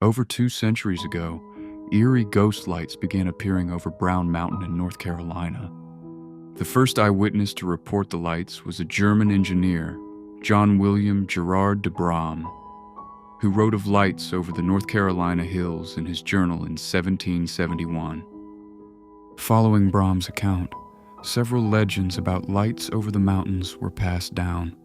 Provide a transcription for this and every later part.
Over 2 centuries ago, eerie ghost lights began appearing over Brown Mountain in North Carolina. The first eyewitness to report the lights was a German engineer, John William Gerard de Bram, who wrote of lights over the North Carolina hills in his journal in 1771. Following Bram's account, several legends about lights over the mountains were passed down.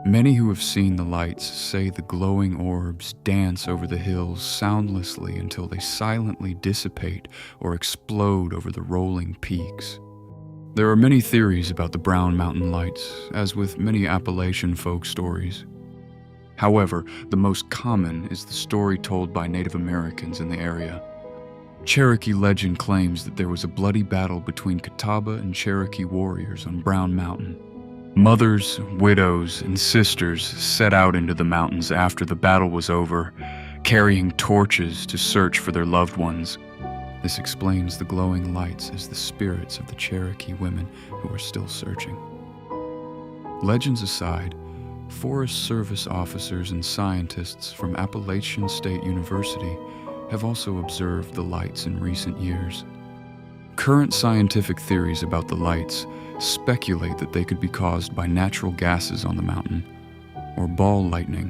Many who have seen the lights say the glowing orbs dance over the hills soundlessly until they silently dissipate or explode over the rolling peaks. There are many theories about the Brown Mountain lights, as with many Appalachian folk stories. However, the most common is the story told by Native Americans in the area. Cherokee legend claims that there was a bloody battle between Catawba and Cherokee warriors on Brown Mountain. Mothers, widows, and sisters set out into the mountains after the battle was over, carrying torches to search for their loved ones. This explains the glowing lights as the spirits of the Cherokee women who are still searching. Legends aside, Forest Service officers and scientists from Appalachian State University have also observed the lights in recent years. Current scientific theories about the lights speculate that they could be caused by natural gases on the mountain or ball lightning.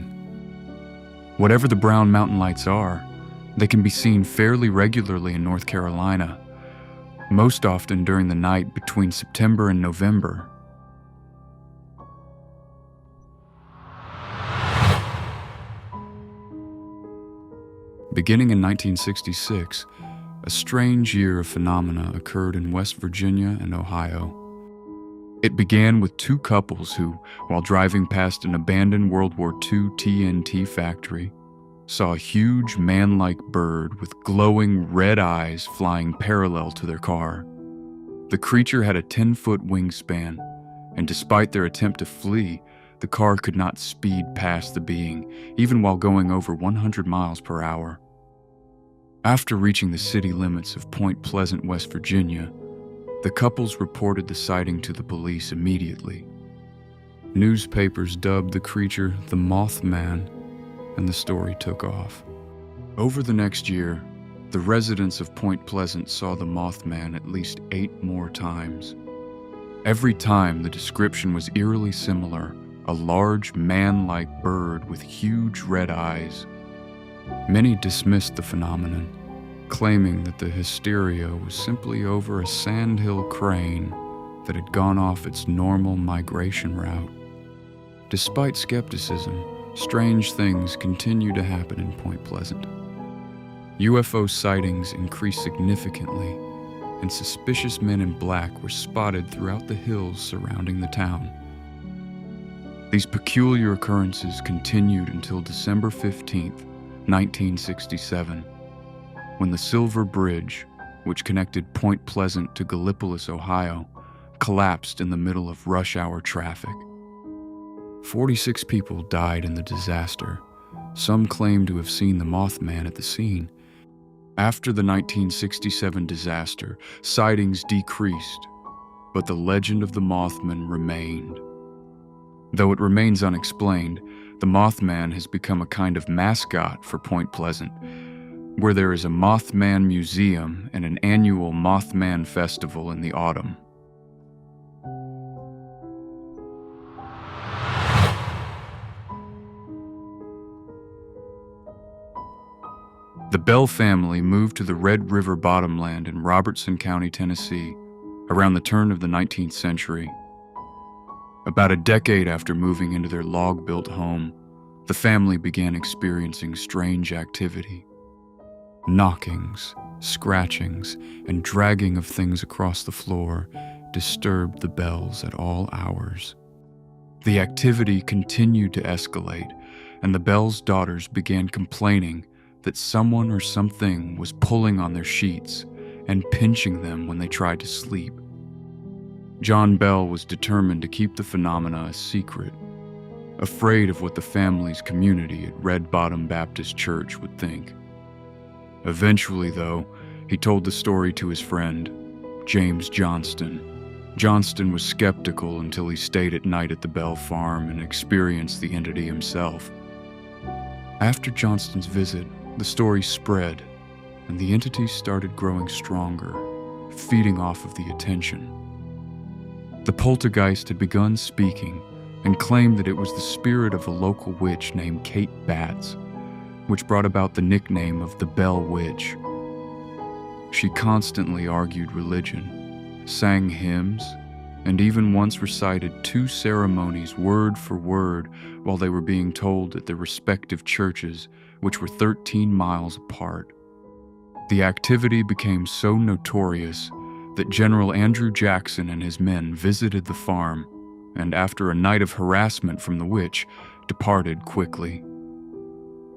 Whatever the Brown Mountain lights are, they can be seen fairly regularly in North Carolina, most often during the night between September and November. Beginning in 1966, a strange year of phenomena occurred in West Virginia and Ohio. It began with two couples who, while driving past an abandoned World War II TNT factory, saw a huge man-like bird with glowing red eyes flying parallel to their car. The creature had a 10-foot wingspan, and despite their attempt to flee, the car could not speed past the being, even while going over 100 miles per hour. After reaching the city limits of Point Pleasant, West Virginia, the couples reported the sighting to the police immediately. Newspapers dubbed the creature the Mothman, and the story took off. Over the next year, the residents of Point Pleasant saw the Mothman at least 8 more times. Every time, the description was eerily similar: a large man-like bird with huge red eyes. Many dismissed the phenomenon, claiming that the hysteria was simply over a sandhill crane that had gone off its normal migration route. Despite skepticism, strange things continue to happen in Point Pleasant. UFO sightings increased significantly, and suspicious men in black were spotted throughout the hills surrounding the town. These peculiar occurrences continued until December 15th, 1967, when the Silver Bridge, which connected Point Pleasant to Gallipolis, Ohio, collapsed in the middle of rush hour traffic. 46 people died in the disaster. Some claim to have seen the Mothman at the scene. After the 1967 disaster, sightings decreased, but the legend of the Mothman remained. Though it remains unexplained, the Mothman has become a kind of mascot for Point Pleasant, where there is a Mothman Museum and an annual Mothman Festival in the autumn. The Bell family moved to the Red River bottomland in Robertson County, Tennessee, around the turn of the 19th century. About a decade after moving into their log-built home, the family began experiencing strange activity. Knockings, scratchings, and dragging of things across the floor disturbed the Bells at all hours. The activity continued to escalate, and the Bells' daughters began complaining that someone or something was pulling on their sheets and pinching them when they tried to sleep. John Bell was determined to keep the phenomena a secret, afraid of what the family's community at Red Bottom Baptist Church would think. Eventually, though, he told the story to his friend, James Johnston. Johnston was skeptical until he stayed at night at the Bell farm and experienced the entity himself. After Johnston's visit, The story spread, and the entity started growing stronger, feeding off of the attention. The poltergeist had begun speaking and claimed that it was the spirit of a local witch named Kate Batts, which brought about the nickname of the Bell Witch. She constantly argued religion, sang hymns, and even once recited 2 ceremonies word for word while they were being told at their respective churches, which were 13 miles apart. The activity became so notorious that General Andrew Jackson and his men visited the farm, and after a night of harassment from the witch, departed quickly.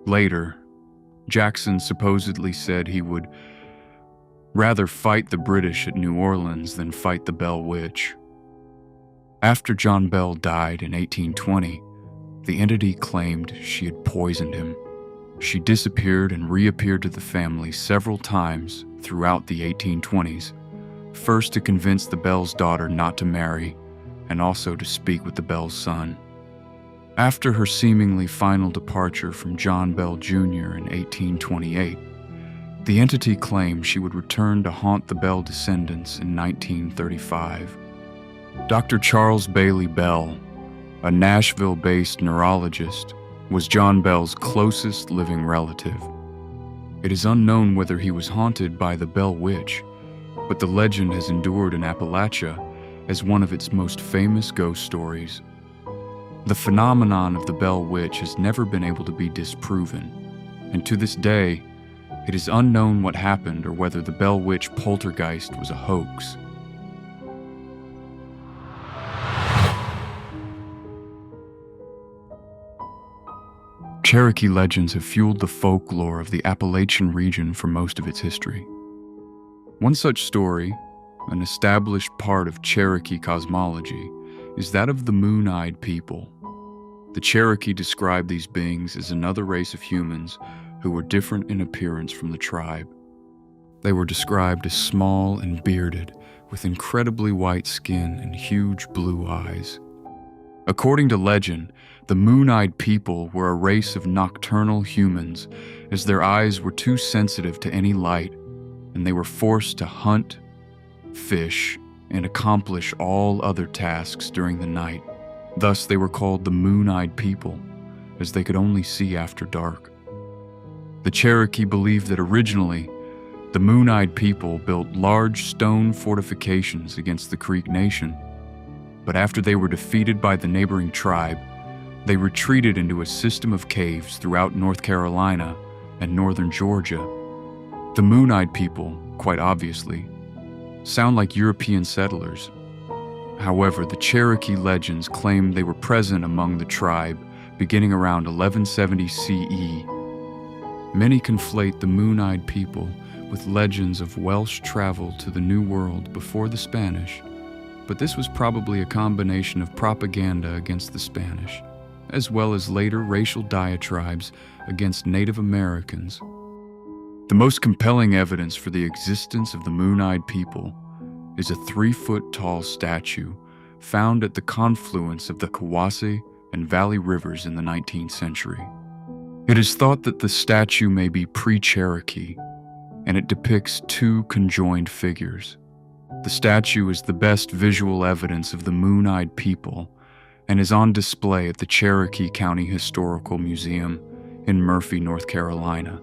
Later, Jackson supposedly said he would rather fight the British at New Orleans than fight the Bell Witch. After John Bell died in 1820, the entity claimed she had poisoned him. She disappeared and reappeared to the family several times throughout the 1820s, first to convince the Bell's daughter not to marry, and also to speak with the Bell's son. After her seemingly final departure from John Bell Jr. in 1828, the entity claimed she would return to haunt the Bell descendants in 1935. Dr. Charles Bailey Bell, a Nashville-based neurologist, was John Bell's closest living relative. It is unknown whether he was haunted by the Bell Witch, but the legend has endured in Appalachia as one of its most famous ghost stories. The phenomenon of the Bell Witch has never been able to be disproven, and to this day, it is unknown what happened or whether the Bell Witch poltergeist was a hoax. Cherokee legends have fueled the folklore of the Appalachian region for most of its history. One such story, an established part of Cherokee cosmology, is that of the Moon-Eyed People. The Cherokee described these beings as another race of humans who were different in appearance from the tribe. They were described as small and bearded, with incredibly white skin and huge blue eyes. According to legend, the Moon-Eyed People were a race of nocturnal humans, as their eyes were too sensitive to any light, and they were forced to hunt, fish, and accomplish all other tasks during the night. Thus, they were called the Moon-Eyed People, as they could only see after dark. The Cherokee believed that originally, the Moon-Eyed People built large stone fortifications against the Creek Nation, but after they were defeated by the neighboring tribe, they retreated into a system of caves throughout North Carolina and northern Georgia. The Moon-Eyed People, quite obviously, sound like European settlers. However, the Cherokee legends claim they were present among the tribe beginning around 1170 CE. Many conflate the Moon-Eyed People with legends of Welsh travel to the New World before the Spanish, but this was probably a combination of propaganda against the Spanish, as well as later racial diatribes against Native Americans. The most compelling evidence for the existence of the Moon-Eyed People is a 3-foot-tall statue found at the confluence of the Kawassi and Valley Rivers in the 19th century. It is thought that the statue may be pre-Cherokee, and it depicts 2 conjoined figures. The statue is the best visual evidence of the Moon-Eyed People and is on display at the Cherokee County Historical Museum in Murphy, North Carolina.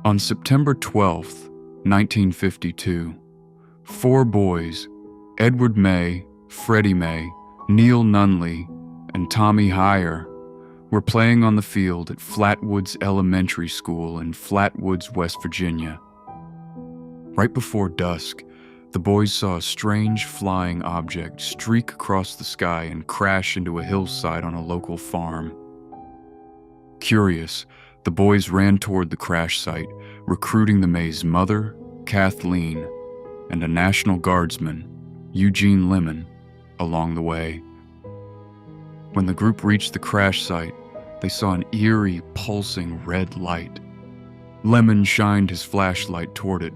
On September 12, 1952, 4 boys, Edward May, Freddie May, Neil Nunley, and Tommy Heyer, were playing on the field at Flatwoods Elementary School in Flatwoods, West Virginia. Right before dusk, the boys saw a strange flying object streak across the sky and crash into a hillside on a local farm. Curious, the boys ran toward the crash site, recruiting the Mays' mother, Kathleen, and a National Guardsman, Eugene Lemon, along the way. When the group reached the crash site, they saw an eerie, pulsing red light. Lemon shined his flashlight toward it,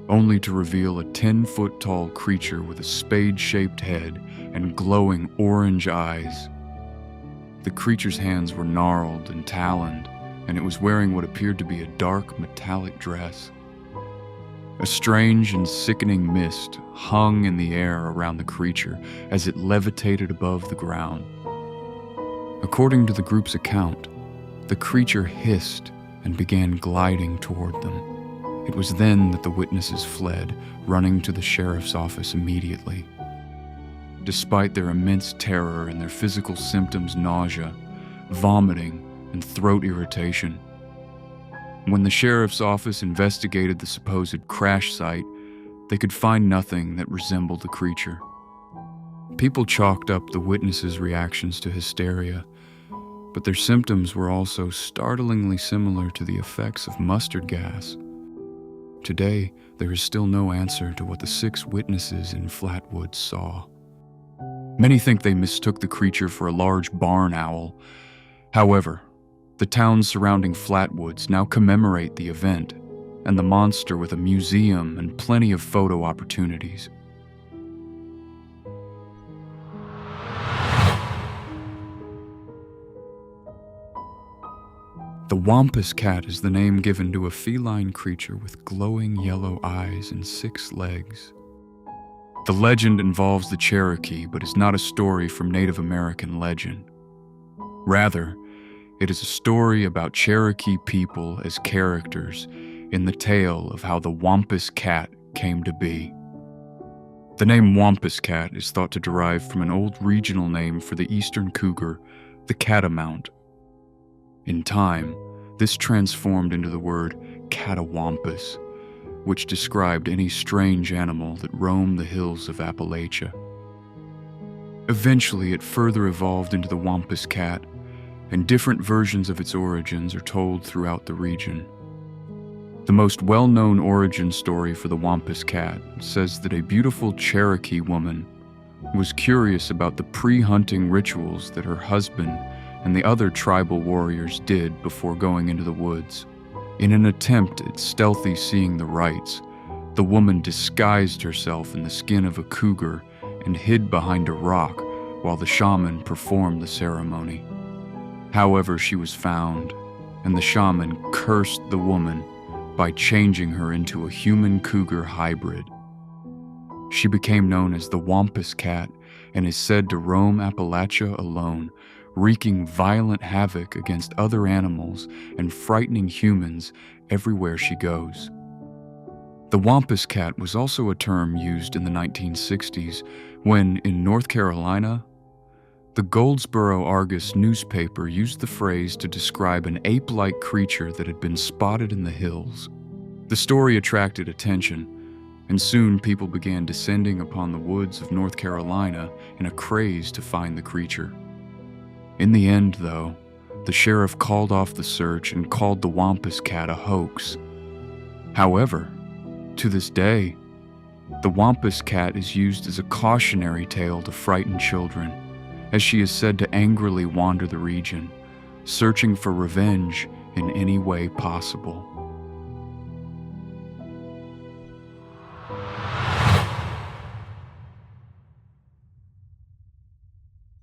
only to reveal a 10-foot-tall creature with a spade-shaped head and glowing orange eyes. The creature's hands were gnarled and taloned, and it was wearing what appeared to be a dark metallic dress. A strange and sickening mist hung in the air around the creature as it levitated above the ground. According to the group's account, the creature hissed and began gliding toward them. It was then that the witnesses fled, running to the sheriff's office immediately. Despite their immense terror and their physical symptoms, nausea, vomiting, and throat irritation, when the sheriff's office investigated the supposed crash site, they could find nothing that resembled the creature. People chalked up the witnesses' reactions to hysteria, but their symptoms were also startlingly similar to the effects of mustard gas. Today, there is still no answer to what the 6 witnesses in Flatwoods saw. Many think they mistook the creature for a large barn owl. However, the towns surrounding Flatwoods now commemorate the event, and the monster with a museum and plenty of photo opportunities. The Wampus Cat is the name given to a feline creature with glowing yellow eyes and 6 legs. The legend involves the Cherokee, but is not a story from Native American legend. Rather, it is a story about Cherokee people as characters in the tale of how the Wampus Cat came to be. The name Wampus Cat is thought to derive from an old regional name for the eastern cougar, the catamount. In time, this transformed into the word catawampus, which described any strange animal that roamed the hills of Appalachia. Eventually, it further evolved into the Wampus Cat, and different versions of its origins are told throughout the region. The most well-known origin story for the Wampus Cat says that a beautiful Cherokee woman was curious about the pre-hunting rituals that her husband and the other tribal warriors did before going into the woods. In an attempt at stealthy seeing the rites, the woman disguised herself in the skin of a cougar and hid behind a rock while the shaman performed the ceremony. However, she was found, and the shaman cursed the woman by changing her into a human-cougar hybrid. She became known as the Wampus Cat and is said to roam Appalachia alone, wreaking violent havoc against other animals and frightening humans everywhere she goes. The Wampus Cat was also a term used in the 1960s when, in North Carolina, the Goldsboro Argus newspaper used the phrase to describe an ape-like creature that had been spotted in the hills. The story attracted attention, and soon people began descending upon the woods of North Carolina in a craze to find the creature. In the end, though, the sheriff called off the search and called the Wampus Cat a hoax. However, to this day, the Wampus Cat is used as a cautionary tale to frighten children, as she is said to angrily wander the region, searching for revenge in any way possible.